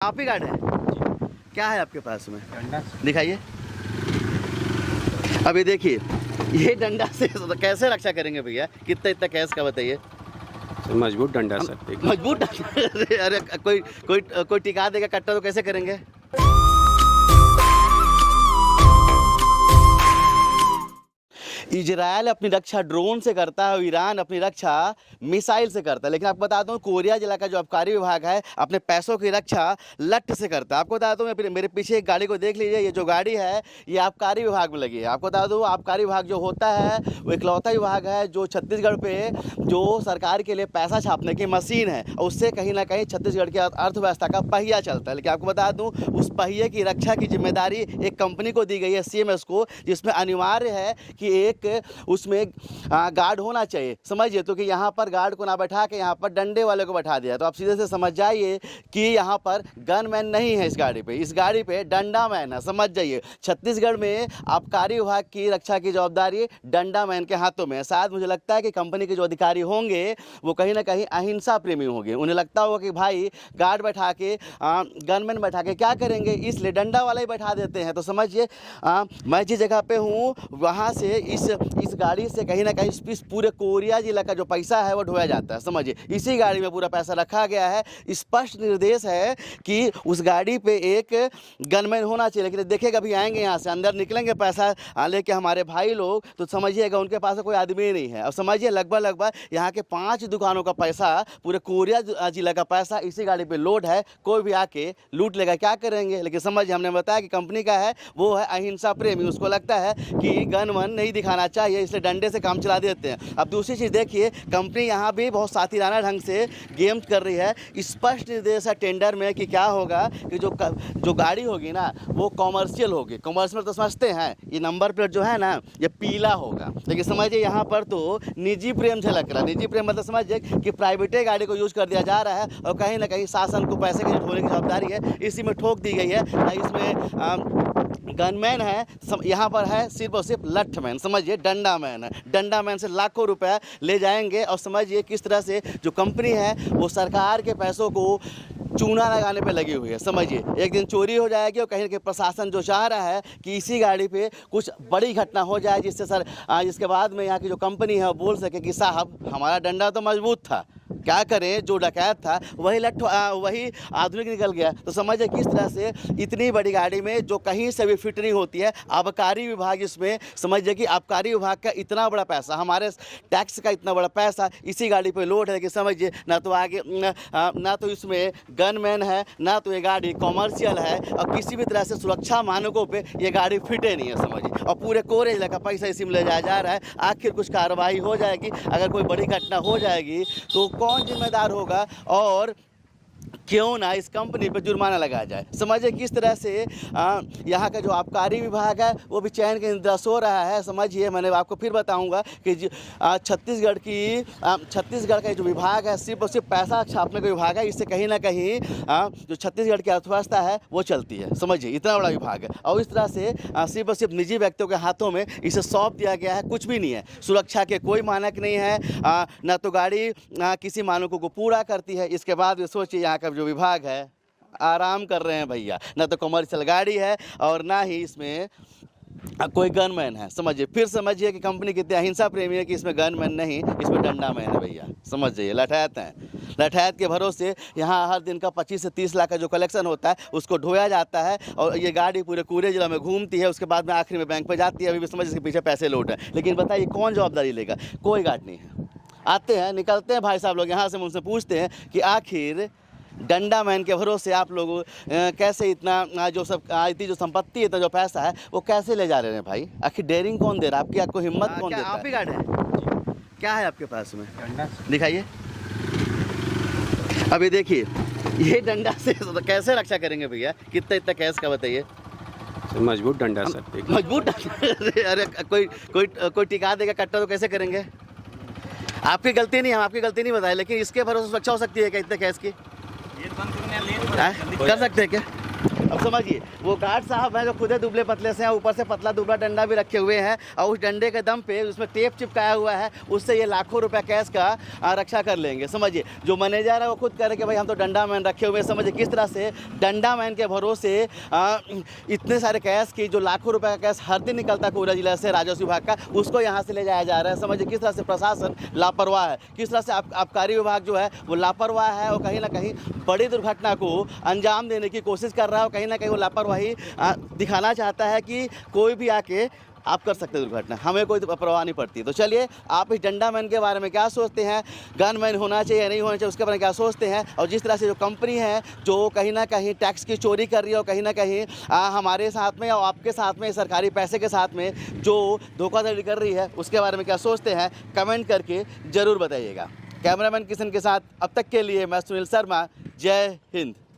आप ही गार्ड है? क्या है आपके पास में? डंडा। दिखाइए। अभी देखिए, ये डंडा से कैसे रक्षा करेंगे भैया? कितना इतना कैश का बताइए। मजबूत डंडा सर। मजबूत डंडा। अरे कोई टिका देगा कट्टा तो कैसे करेंगे? इजराइल अपनी रक्षा ड्रोन से करता है और ईरान अपनी रक्षा मिसाइल से करता है। लेकिन आपको बता दूं, कोरिया जिला का जो आबकारी विभाग है अपने पैसों की रक्षा लठ से करता है। आपको बता दूं, मेरे पीछे एक गाड़ी को देख लीजिए। ये जो गाड़ी है ये आबकारी विभाग में लगी है। आपको बता दूं, आबकारी विभाग जो होता है वो इकलौता विभाग है जो छत्तीसगढ़ पे जो सरकार के लिए पैसा छापने की मशीन है, उससे कहीं ना कहीं छत्तीसगढ़ की अर्थव्यवस्था का पहिया चलता है। लेकिन आपको बता दूँ, उस पहिए की रक्षा की जिम्मेदारी एक कंपनी को दी गई है, CMS को, जिसमें अनिवार्य है कि एक उसमें गार्ड होना चाहिए। समझिए तो कि यहाँ पर गार्ड को ना बैठा के यहाँ पर डंडे वाले को बैठा दिया। तो आप सीधे से समझ जाइए कि यहाँ पर गनमैन नहीं है इस गाड़ी पे, इस गाड़ी पे डंडा मैन है। समझ जाइए, छत्तीसगढ़ में आबकारी विभाग की रक्षा की जवाबदारी डंडा मैन के हाथों में है। शायद मुझे लगता है कि कंपनी के जो अधिकारी होंगे वो कहीं ना कहीं अहिंसा प्रेमी होंगे। उन्हें लगता होगा कि भाई गार्ड बैठा के गनमैन बैठा के क्या करेंगे, इसलिए डंडा वाला ही बैठा देते हैं। तो समझिए, मैं जिस जगह पे हूँ वहाँ से इस गाड़ी से कहीं ना कहीं इस पूरे कोरिया जिला का जो पैसा है वो ढोया जाता है। समझिए, इसी गाड़ी में पूरा पैसा रखा गया है। स्पष्ट निर्देश है कि उस गाड़ी पे एक गनमैन होना चाहिए। लेकिन देखिएगा, अभी आएंगे यहाँ से, अंदर निकलेंगे पैसा लेके हमारे भाई लोग, तो समझिएगा उनके पास कोई आदमी नहीं है। अब समझिए, लगभग यहाँ के 5 दुकानों का पैसा, पूरे कोरिया जिला का पैसा इसी गाड़ी पे लोड है। कोई भी आके लूट लेगा, क्या करेंगे? लेकिन समझिए, हमने बताया कि कंपनी का है वो है अहिंसा प्रेमी। उसको लगता है कि गन वन नहीं दिखाना चाहिए, इसलिए डंडे से काम चला देते हैं। अब दूसरी चीज़ देखिए, कंपनी यहाँ भी बहुत साथीराना ढंग से गेम कर रही है। स्पष्ट निर्देश है टेंडर में कि क्या होगा कि जो गाड़ी होगी ना वो कॉमर्शियल होगी। कॉमर्शियल तो समझते हैं, ये नंबर प्लेट जो है ना ये पीला होगा। लेकिन समझिए यहाँ पर तो निजी प्रेम झलक रहा है। निजी प्रेम मतलब समझिए कि प्राइवेटे गाड़ी को यूज कर दिया जा रहा है और कहीं ना कहीं शासन को पैसे की ढोने की जवाबदारी है, इसी में ठोक दी गई है। इसमें गनमैन है, यहाँ पर है सिर्फ और सिर्फ लठमैन। समझिए, डंडा मैन है। डंडा मैन से लाखों रुपए ले जाएंगे। और समझिए किस तरह से जो कंपनी है वो सरकार के पैसों को चूना लगाने पे लगी हुई है। समझिए, एक दिन चोरी हो जाएगी और कहीं ना कहीं प्रशासन जो चाह रहा है कि इसी गाड़ी पे कुछ बड़ी घटना हो जाए, जिससे इसके बाद में यहाँ की जो कंपनी है वो बोल सके कि साहब हमारा डंडा तो मजबूत था, क्या करें, जो डकैत था वही आधुनिक निकल गया। तो समझिए किस तरह से इतनी बड़ी गाड़ी में जो कहीं से भी फिट नहीं होती है, आबकारी विभाग इसमें, समझिए कि आबकारी विभाग का इतना बड़ा पैसा, हमारे टैक्स का इतना बड़ा पैसा इसी गाड़ी पे लोड है कि समझिए ना तो आगे ना तो इसमें गनमैन है, ना तो ये गाड़ी कॉमर्शियल है, और किसी भी तरह से सुरक्षा मानकों पे ये गाड़ी फिटे नहीं है। समझिए, और पूरे कोरे जिले का पैसा इसी में ले जाया जा रहा है। आखिर कुछ कार्रवाई हो जाएगी, अगर कोई बड़ी घटना हो जाएगी तो कौन जिम्मेदार होगा और क्यों ना इस कंपनी पर जुर्माना लगाया जाए। समझिए किस तरह से यहाँ का जो आबकारी विभाग है वो भी चैन के निद्रा सो रहा है। समझिए, मैंने आपको फिर बताऊंगा कि छत्तीसगढ़ का जो विभाग है सिर्फ और सिर्फ पैसा छापने का विभाग है। इससे कहीं ना कहीं जो छत्तीसगढ़ की अर्थव्यवस्था है वो चलती है। समझिए, इतना बड़ा विभाग है और इस तरह से सिर्फ और सिर्फ निजी व्यक्तियों के हाथों में इसे सौंप दिया गया है। कुछ भी नहीं है, सुरक्षा के कोई मानक नहीं है, ना तो गाड़ी किसी मानकों को पूरा करती है। इसके बाद सोचिए, यहाँ का जो विभाग है आराम कर रहे हैं भैया, ना तो कमर्शियल गाड़ी है और ना ही इसमें कोई गनमैन है। समझिए, फिर समझिए कि कंपनी कितनी अहिंसा प्रेमी है कि इसमें गनमैन नहीं, इसमें डंडा मैन है भैया। समझ जाइए, लठैत हैं। लठैत के भरोसे यहाँ हर दिन का 25 से 30 लाख का जो कलेक्शन होता है उसको ढोया जाता है और ये गाड़ी पूरे कोरिया जिला में घूमती है। उसके बाद में आखिर में बैंक पे जाती है। अभी भी समझिए इसके पीछे पैसे लौट है। लेकिन बताइए कौन जवाबदारी लेगा? कोई गार्ड नहीं है। आते हैं, निकलते हैं भाई साहब लोग यहाँ से, उनसे पूछते हैं कि आखिर डंडा मैन के भरोसे आप लोग कैसे इतना जो संपत्ति, इतना जो पैसा है वो कैसे ले जा रहे हैं भाई? आखिर डेयरिंग कौन दे रहा है? आपको हिम्मत कौन देता है? आप ही गार्ड है? क्या है आपके पास में? डंडा। दिखाइए। अभी देखिए, ये डंडा से कैसे रक्षा करेंगे भैया? कितना इतना कैश का बताइए। मजबूत डंडा सर। मजबूत डंडा। अरे कोई टिका देगा कट्टा तो कैसे करेंगे? आपकी गलती नहीं, हम आपकी गलती नहीं बताए, लेकिन इसके भरोसे सुरक्षा हो सकती है क्या इतने कैश की? कर सकते हैं क्या? कोई गार्ड नहीं है। आप ही गलती नहीं, हम आपकी गलती नहीं बताए, लेकिन इसके भरोसे सुरक्षा हो सकती है क्या इतने कैश की? कर सकते हैं क्या? आप ही गलती नहीं, हम आपकी गलती नहीं बताए, लेकिन इसके भरोसे सुरक्षा हो सकती है क्या इतने कैश की? अब समझिए वो गार्ड साहब हैं जो खुद ही दुबले पतले से हैं, ऊपर से पतला दुबला डंडा भी रखे हुए हैं और उस डंडे के दम पे उसमें टेप चिपकाया हुआ है, उससे ये लाखों रुपया कैश का रक्षा कर लेंगे। समझिए जो मैनेजर है वो खुद कह रहे कि भाई हम तो डंडा मैन रखे हुए हैं। समझिए किस तरह से डंडा मैन के भरोसे इतने सारे कैश की जो लाखों रुपये का कैश हर दिन निकलता है कोरिया जिला से राजस्व विभाग का, उसको यहाँ से ले जाया जा रहा है। समझिए किस तरह से प्रशासन लापरवाह है, किस तरह से आबकारी विभाग जो है वो लापरवाह है और कहीं ना कहीं बड़ी दुर्घटना को अंजाम देने की कोशिश कर रहा है और कहीं ना कहीं वो लापरवाही दिखाना चाहता है कि कोई भी आके आप कर सकते हैं दुर्घटना, हमें कोई परवाह नहीं पड़ती। तो चलिए आप इस डंडा मैन के बारे में क्या सोचते हैं, गन मैन होना चाहिए या नहीं होना चाहिए उसके बारे में क्या सोचते हैं, और जिस तरह से जो कंपनी है जो कहीं ना कहीं टैक्स की चोरी कर रही है और कहीं ना कहीं हमारे साथ में और आपके साथ में सरकारी पैसे के साथ में जो धोखाधड़ी कर रही है उसके बारे में क्या सोचते हैं, कमेंट करके ज़रूर बताइएगा। कैमरामैन किशन के साथ अब तक के लिए मैं सुनील शर्मा, जय हिंद।